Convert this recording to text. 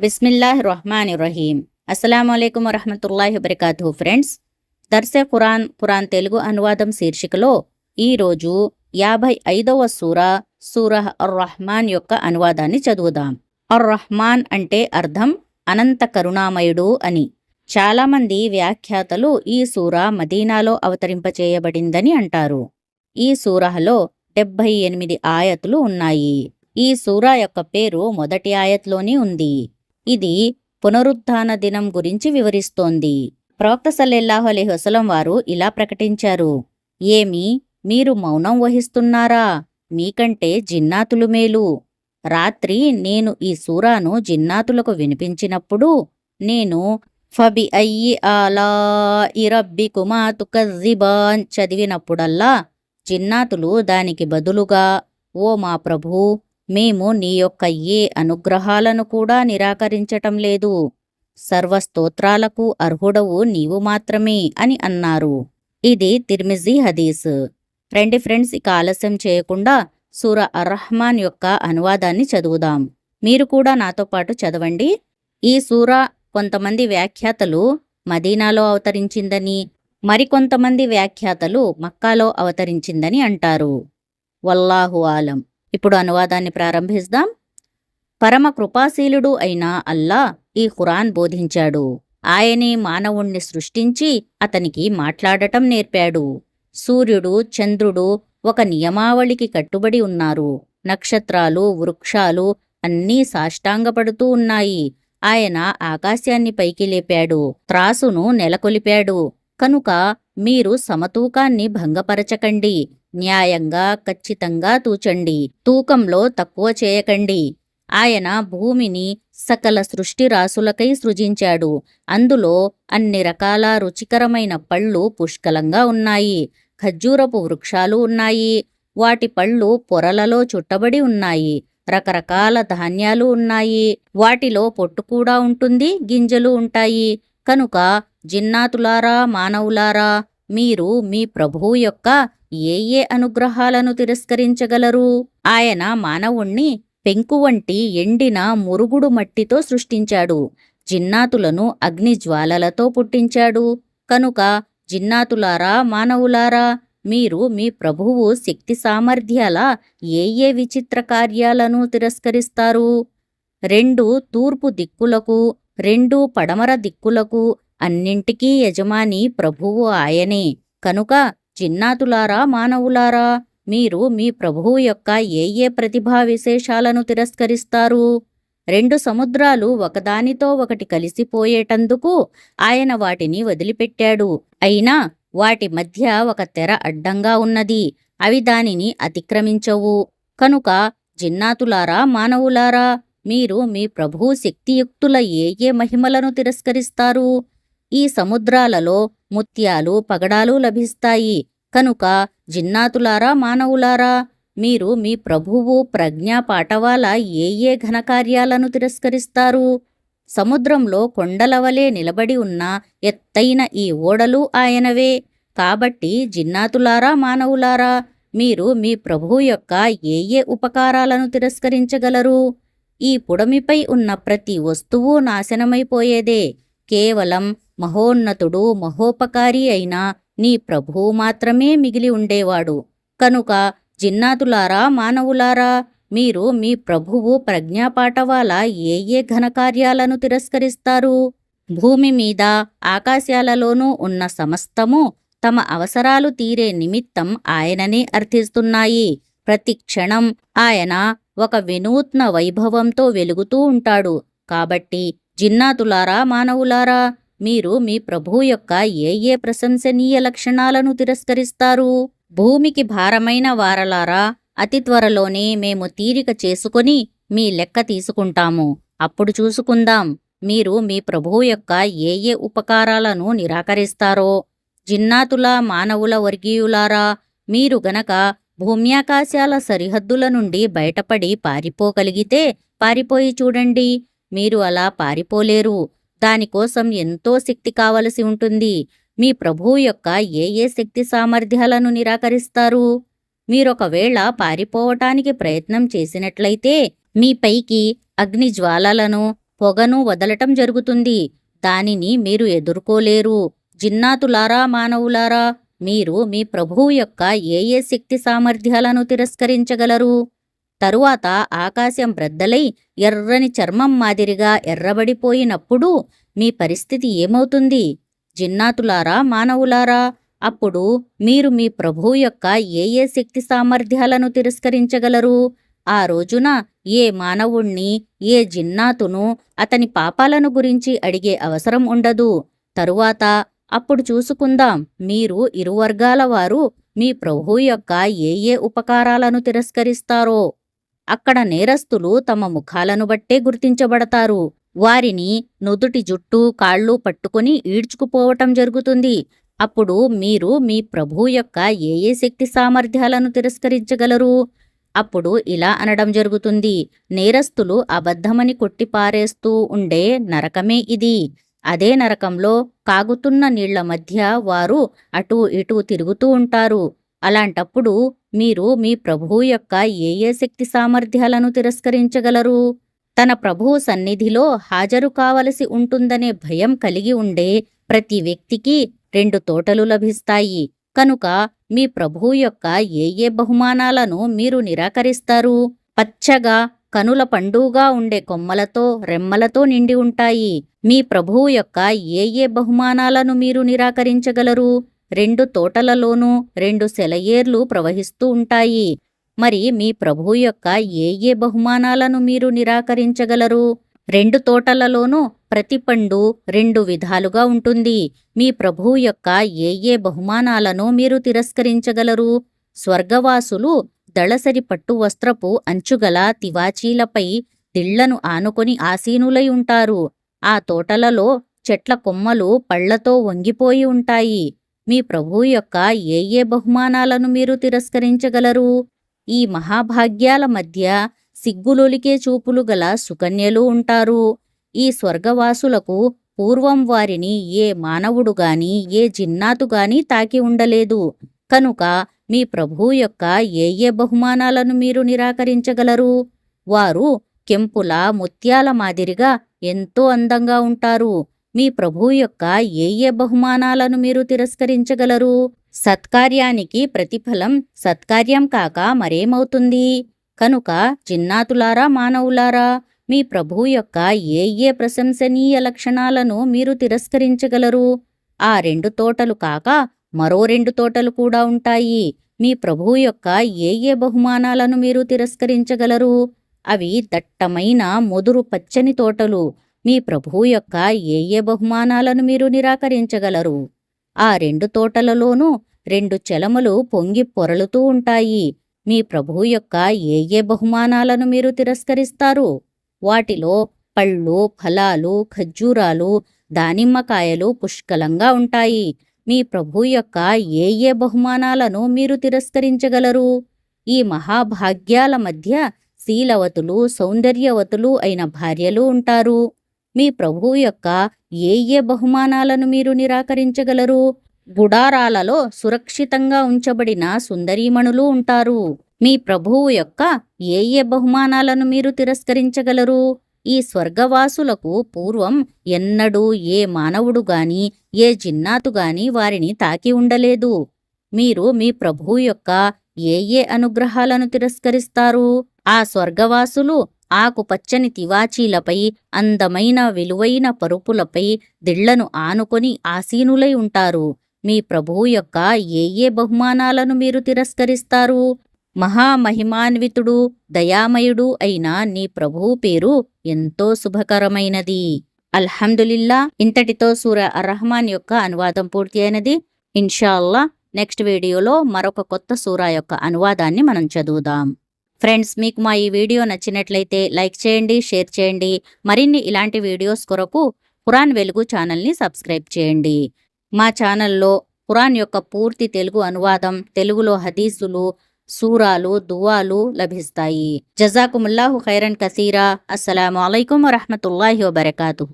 బిస్మిల్లాహిర్రహ్మానిర్రహీం. అస్సలాము అలైకుం వరహ్మతుల్లాహి వబరకాతుహు. ఫ్రెండ్స్, దర్సే ఖురాన్ తెలుగు అనువాదం శీర్షికలో ఈరోజు 55వ సూరహ్ అర్-రహ్మాన్ యొక్క అనువాదాన్ని చదువుదాం. అర్-రహ్మాన్ అంటే అర్థం అనంత కరుణామయుడు అని. చాలామంది వ్యాఖ్యాతలు ఈ సూరా మదీనాలో అవతరింపచేయబడిందని అంటారు. ఈ సూరహలో 78 ఆయతులు ఉన్నాయి. ఈ సూరా యొక్క పేరు మొదటి ఆయత్లోనే ఉంది. ఇది పునరుత్థాన దినం గురించి వివరిస్తోంది. ప్రవక్త సల్లల్లాహు అలైహి వసల్లం వారు ఇలా ప్రకటించారు: ఏమి, మీరు మౌనం వహిస్తున్నారా? మీకంటే జిన్నాతులు మేలు. రాత్రి నేను ఈ సూరాను జిన్నాతులకు వినిపించినప్పుడు నేను ఫబి అయ్యి ఆలాఇ రబ్బికుమా తుకజ్జిబాన్ చదివినప్పుడల్లా జిన్నాతులు దానికి బదులుగా, ఓ మా ప్రభూ, మేము నీ యొక్క ఏ అనుగ్రహాలను కూడా నిరాకరించటం లేదు. సర్వస్తోత్రాలకు అర్హుడవు నీవు మాత్రమే అని అన్నారు. ఇది తిర్మిజీ హదీస్. రండి ఫ్రెండ్స్, ఇక ఆలస్యం చేయకుండా సూరా అర్-రహ్మాన్ యొక్క అనువాదాన్ని చదువుదాం. మీరు కూడా నాతో పాటు చదవండి. ఈ సూరా కొంతమంది వ్యాఖ్యాతలు మదీనాలో అవతరించిందని, మరికొంతమంది వ్యాఖ్యాతలు మక్కాలో అవతరించిందని అంటారు. వల్లాహు ఆలం. ఇప్పుడు అనువాదాన్ని ప్రారంభిద్దాం. పరమ కృపాశీలుడు అయిన అల్లా ఈ ఖురాన్ బోధించాడు. ఆయనే మానవుణ్ణి సృష్టించి అతనికి మాట్లాడటం నేర్పాడు. సూర్యుడు, చంద్రుడు ఒక నియమావళికి కట్టుబడి ఉన్నారు. నక్షత్రాలు, వృక్షాలు అన్నీ సాష్టాంగపడుతూ ఉన్నాయి. ఆయన ఆకాశాన్ని పైకి లేపాడు, త్రాసును నెలకొలిపాడు. కనుక మీరు సమతూకాన్ని భంగపరచకండి. న్యాయంగా, ఖచ్చితంగా తూచండి. తూకంలో తక్కువ చేయకండి. ఆయన భూమిని సకల సృష్టి రాసులకై సృజించాడు. అందులో అన్ని రకాల రుచికరమైన పళ్ళు పుష్కలంగా ఉన్నాయి. ఖర్జూరపు వృక్షాలు ఉన్నాయి. వాటి పళ్ళు పొరలలో చుట్టబడి ఉన్నాయి. రకరకాల ధాన్యాలు ఉన్నాయి. వాటిలో పొట్టు కూడా ఉంటుంది, గింజలు ఉంటాయి. కనుక జిన్నాతులారా, మానవులారా, మీరు మీ ప్రభువు యొక్క ఏ అనుగ్రహాలను తిరస్కరించగలరు? ఆయన మానవుణ్ణి పెంకు వంటి ఎండిన మురుగుడు మట్టితో సృష్టించాడు. జిన్నాతులను అగ్ని జ్వాలలతో పుట్టించాడు. కనుక జిన్నాతులారా, మానవులారా, మీరు మీ ప్రభువు శక్తి సామర్థ్యాల ఏ విచిత్ర కార్యాలను తిరస్కరిస్తారు? 2 తూర్పు దిక్కులకు, 2 పడమర దిక్కులకు అన్నింటికీ యజమాని ప్రభువు ఆయనే. కనుక జిన్నాతులారా, మానవులారా, మీరు మీ ప్రభువు యొక్క ఏ ప్రతిభా విశేషాలను తిరస్కరిస్తారు? 2 సముద్రాలు ఒకదానితో ఒకటి కలిసిపోయేటందుకు ఆయన వాటిని వదిలిపెట్టాడు. అయినా వాటి మధ్య ఒక తెర అడ్డంగా ఉన్నది. అవి దానిని అతిక్రమించవు. కనుక జిన్నాతులారా, మానవులారా, మీరు మీ ప్రభువు శక్తియుక్తుల ఏ మహిమలను తిరస్కరిస్తారు? ఈ సముద్రాలలో ముత్యాలు, పగడాలు లభిస్తాయి. కనుక జిన్నాతులారా, మానవులారా, మీరు మీ ప్రభువు ప్రజ్ఞా పాటవాల ఏ ఘనకార్యాలను తిరస్కరిస్తారు? సముద్రంలో కొండలవలే నిలబడి ఉన్న ఎత్తైన ఈ ఓడలు ఆయనవే. కాబట్టి జిన్నాతులారా, మానవులారా, మీరు మీ ప్రభువు యొక్క ఏ ఉపకారాలను తిరస్కరించగలరు? ఈ పుడమిపై ఉన్న ప్రతి వస్తువు నాశనమైపోయేదే. కేవలం మహోన్నతుడు, మహోపకారి అయిన నీ ప్రభువు మాత్రమే మిగిలి ఉండేవాడు. కనుక జిన్నాతులారా, మానవులారా, మీరు మీ ప్రభువు ప్రజ్ఞాపాటవాల ఏ ఘనకార్యాలను తిరస్కరిస్తారు? భూమి మీద, ఆకాశాలలోనూ ఉన్న సమస్తము తమ అవసరాలు తీరే నిమిత్తం ఆయననే అర్థిస్తున్నాయి. ప్రతి క్షణం ఆయన ఒక వినూత్న వైభవంతో వెలుగుతూ ఉంటాడు. కాబట్టి జిన్నాతులారా, మానవులారా, మీరు మీ ప్రభువు యొక్క ఏ ప్రశంసనీయ లక్షణాలను తిరస్కరిస్తారు? భూమికి భారమైన వారలారా, అతి త్వరలోనే మేము తీరిక చేసుకొని మీ లెక్క తీసుకుంటాము. అప్పుడు చూసుకుందాం మీరు మీ ప్రభువు యొక్క ఏ ఉపకారాలను నిరాకరిస్తారో. జిన్నాతుల, మానవుల వర్గీయులారా, మీరు గనక భూమ్యాకాశాల సరిహద్దుల నుండి బయటపడి పారిపోగలిగితే పారిపోయి చూడండి. మీరు అలా పారిపోలేరు. దానికోసం ఎంతో శక్తి కావలసి ఉంటుంది. మీ ప్రభువు యొక్క ఏ శక్తి సామర్థ్యాలను నిరాకరిస్తారు? మీరొకవేళ పారిపోవటానికి ప్రయత్నం చేసినట్లయితే మీపైకి అగ్ని జ్వాలలను, పొగను వదలటం జరుగుతుంది. దానిని మీరు ఎదుర్కోలేరు. జిన్నాతులారా, మానవులారా, మీరు మీ ప్రభువు యొక్క ఏ శక్తి సామర్థ్యాలను తిరస్కరించగలరు? తరువాత ఆకాశం బ్రద్దలై ఎర్రని చర్మం మాదిరిగా ఎర్రబడిపోయినప్పుడు మీ పరిస్థితి ఏమవుతుంది? జిన్నాతులారా, మానవులారా, అప్పుడు మీరు మీ ప్రభువు యొక్క ఏ శక్తి సామర్థ్యాలను తిరస్కరించగలరు? ఆ రోజున ఏ మానవుణ్ణి, ఏ జిన్నాతును అతని పాపాలను గురించి అడిగే అవసరం ఉండదు. తరువాత అప్పుడు చూసుకుందాం, మీరు ఇరు వర్గాల వారు మీ ప్రభువు యొక్క ఏ ఉపకారాలను తిరస్కరిస్తారో. అక్కడ నేరస్తులు తమ ముఖాలను బట్టే గుర్తించబడతారు. వారిని నుదుటి జుట్టు, కాళ్ళు పట్టుకుని ఈడ్చుకుపోవటం జరుగుతుంది. అప్పుడు మీరు మీ ప్రభువు యొక్క ఏ శక్తి సామర్థ్యాలను తిరస్కరించగలరు? అప్పుడు ఇలా అనడం జరుగుతుంది, నేరస్తులు అబద్ధమని కొట్టిపారేస్తూ ఉండే నరకమే ఇది. అదే నరకంలో కాగుతున్న నీళ్ల మధ్య వారు అటూ ఇటూ తిరుగుతూ ఉంటారు. అలాంటప్పుడు మీరు మీ ప్రభువు యొక్క ఏ శక్తి సామర్థ్యాలను తిరస్కరించగలరు? తన ప్రభువు సన్నిధిలో హాజరు కావలసి ఉంటుందనే భయం కలిగి ఉండే ప్రతి వ్యక్తికి 2 తోటలు లభిస్తాయి. కనుక మీ ప్రభువు యొక్క ఏ బహుమానాలను మీరు నిరాకరిస్తారు? పచ్చగా కనుల పండుగా ఉండే కొమ్మలతో, రెమ్మలతో నిండి ఉంటాయి. మీ ప్రభువు యొక్క ఏ బహుమానాలను మీరు నిరాకరించగలరు? 2 తోటలలోనూ 2 సెలయేర్లు ప్రవహిస్తూ ఉంటాయి. మరి మీ ప్రభువు యొక్క ఏ బహుమానాలను మీరు నిరాకరించగలరు? 2 తోటలలోనూ ప్రతి పండు 2 విధాలుగా ఉంటుంది. మీ ప్రభువు యొక్క ఏ బహుమానాలను మీరు తిరస్కరించగలరు? స్వర్గవాసులు దళసరి పట్టు వస్త్రపు అంచుగల తివాచీలపై దిళ్లను ఆనుకొని ఆసీనులై ఉంటారు. ఆ తోటలలో చెట్ల కొమ్మలు పళ్లతో వంగిపోయి ఉంటాయి. మీ ప్రభువు యొక్క ఏ బహుమానాలను మీరు తిరస్కరించగలరు? ఈ మహాభాగ్యాల మధ్య సిగ్గులొలికే చూపులు గల సుకన్యలు ఉంటారు. ఈ స్వర్గవాసులకు పూర్వం వారిని ఏ మానవుడు గాని, ఏ జిన్నాతు గాని తాకి ఉండలేదు. కనుక మీ ప్రభువు యొక్క ఏ బహుమానాలను మీరు నిరాకరించగలరు? వారు కెంపుల, ముత్యాల మాదిరిగా ఎంతో అందంగా ఉంటారు. మీ ప్రభువు యొక్క ఏ బహుమానాలను మీరు తిరస్కరించగలరు? సత్కార్యానికి ప్రతిఫలం సత్కార్యం కాక మరేమవుతుంది? కనుక జిన్నాతులారా, మానవులారా, మీ ప్రభువు యొక్క ఏ ప్రశంసనీయ లక్షణాలను మీరు తిరస్కరించగలరు? ఆ 2 తోటలు కాక మరో 2 తోటలు కూడా ఉంటాయి. మీ ప్రభువు యొక్క ఏ బహుమానాలను మీరు తిరస్కరించగలరు? అవి దట్టమైన ముదురు పచ్చని తోటలు. మీ ప్రభువు యొక్క ఏ బహుమానాలను మీరు నిరాకరించగలరు? ఆ 2 తోటలలోనూ 2 చెలములు పొంగి పొరలుతూ ఉంటాయి. మీ ప్రభువు యొక్క ఏ బహుమానాలను మీరు తిరస్కరిస్తారు? వాటిలో పళ్ళు, ఫలాలు, ఖర్జూరాలు, దానిమ్మకాయలు పుష్కలంగా ఉంటాయి. మీ ప్రభువు యొక్క ఏ బహుమానాలను మీరు తిరస్కరించగలరు? ఈ మహాభాగ్యాల మధ్య శీలవతులు, సౌందర్యవతులు అయిన భార్యలు ఉంటారు. మీ ప్రభువు యొక్క ఏ బహుమానాలను మీరు నిరాకరించగలరు? గుడారాలలో సురక్షితంగా ఉంచబడిన సుందరీమణులు ఉంటారు. మీ ప్రభువు యొక్క ఏ బహుమానాలను మీరు తిరస్కరించగలరు? ఈ స్వర్గవాసులకు పూర్వం ఎన్నడూ ఏ మానవుడు గాని, ఏ జిన్నాతు గాని వారిని తాకి ఉండలేదు. మీరు మీ ప్రభువు యొక్క ఏ అనుగ్రహాలను తిరస్కరిస్తారు? ఆ స్వర్గవాసులు ఆకుపచ్చని తివాచీలపై, అందమైన విలువైన పరుపులపై దిళ్లను ఆనుకొని ఆసీనులై ఉంటారు. మీ ప్రభువు యొక్క ఏ బహుమానాలను మీరు తిరస్కరిస్తారు? మహామహిమాన్వితుడు, దయామయుడు అయిన నీ ప్రభువు పేరు ఎంతో శుభకరమైనది. అల్హమ్దులిల్లా. ఇంతటితో సూరా అర్-రహ్మాన్ యొక్క అనువాదం పూర్తి అయినది. ఇన్షాల్లా నెక్స్ట్ వీడియోలో మరొక కొత్త సూరా యొక్క అనువాదాన్ని మనం చదువుదాం. ఫ్రెండ్స్, మీకు మా ఈ వీడియో నచ్చినట్లయితే లైక్ చేయండి, షేర్ చేయండి. మరిన్ని ఇలాంటి వీడియోస్ కొరకు ఖురాన్ వెలుగు ఛానల్ని సబ్స్క్రైబ్ చేయండి. మా ఛానల్లో ఖురాన్ యొక్క పూర్తి తెలుగు అనువాదం, తెలుగులో హదీసులు, సూరాలు, దువాలు లభిస్తాయి. జజాకుముల్లాహు ఖైరన్ కసీరా. అస్సలాము అలైకుం వరహ్మతుల్లాహి వబరకాతుహు.